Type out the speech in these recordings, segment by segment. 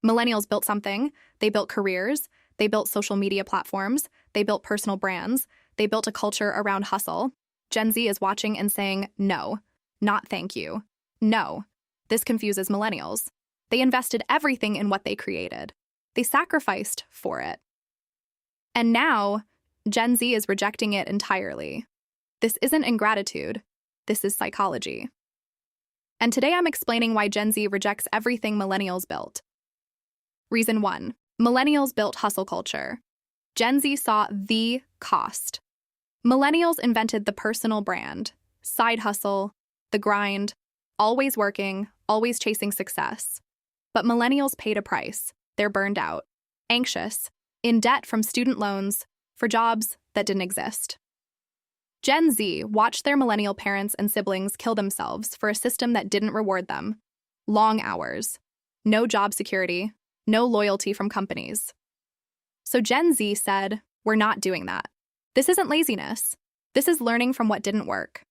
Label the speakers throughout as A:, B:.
A: Millennials built something. They built careers. They built social media platforms. They built personal brands. They built a culture around hustle. Gen Z is watching and saying, no, not thank you. No. This confuses millennials. They invested everything in what they created. They sacrificed for it. And now, Gen Z is rejecting it entirely. This isn't ingratitude. This is psychology. And today I'm explaining why Gen Z rejects everything millennials built. Reason 1. Millennials built hustle culture. Gen Z saw the cost. Millennials invented the personal brand, side hustle, the grind, always working, always chasing success. But millennials paid a price. They're burned out, anxious, in debt from student loans, for jobs that didn't exist. Gen Z watched their millennial parents and siblings kill themselves for a system that didn't reward them. Long hours, no job security, no loyalty from companies. So Gen Z said, we're not doing that. This isn't laziness. This is learning from what didn't work.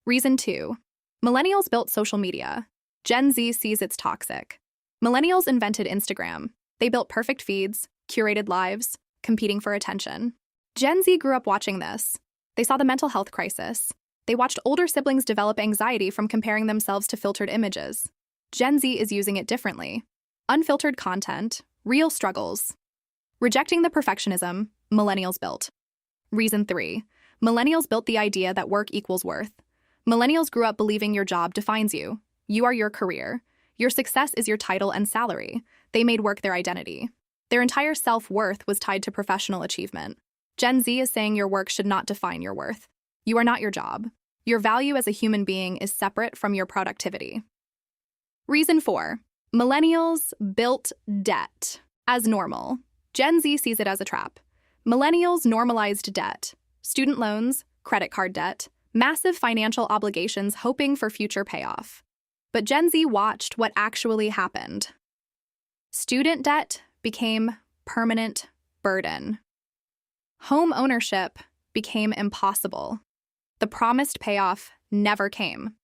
A: Reason 2. Millennials built social media. Gen Z sees it's toxic. Millennials invented Instagram. They built perfect feeds, curated lives, competing for attention. Gen Z grew up watching this. They saw the mental health crisis. They watched older siblings develop anxiety from comparing themselves to filtered images. Gen Z is using it differently. Unfiltered content, real struggles. Rejecting the perfectionism millennials built. Reason 3. Millennials built the idea that work equals worth. Millennials grew up believing your job defines you. You are your career. Your success is your title and salary. They made work their identity. Their entire self-worth was tied to professional achievement. Gen Z is saying your work should not define your worth. You are not your job. Your value as a human being is separate from your productivity. Reason 4. Millennials built debt as normal. Gen Z sees it as a trap. Millennials normalized debt, student loans, credit card debt, massive financial obligations hoping for future payoff. But Gen Z watched what actually happened. Student debt became permanent burden. Home ownership became impossible. The promised payoff never came.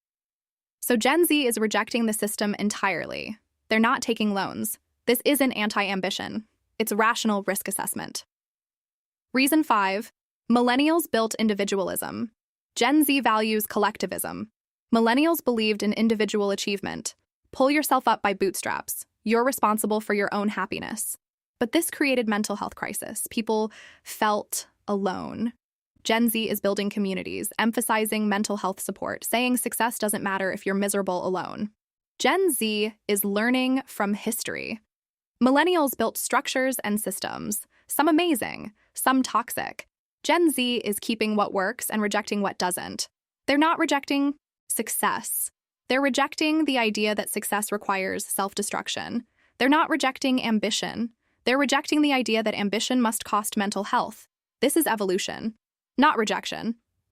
A: So Gen Z is rejecting the system entirely. They're not taking loans. This isn't anti-ambition. It's rational risk assessment. Reason 5. Millennials built individualism. Gen Z values collectivism. Millennials believed in individual achievement. Pull yourself up by bootstraps. You're responsible for your own happiness. But this created mental health crisis. People felt alone. Gen Z is building communities, emphasizing mental health support, saying success doesn't matter if you're miserable alone. Gen Z is learning from history. Millennials built structures and systems, some amazing, some toxic. Gen Z is keeping what works and rejecting what doesn't. They're not rejecting success. They're rejecting the idea that success requires self-destruction. They're not rejecting ambition. They're rejecting the idea that ambition must cost mental health. This is evolution, not rejection.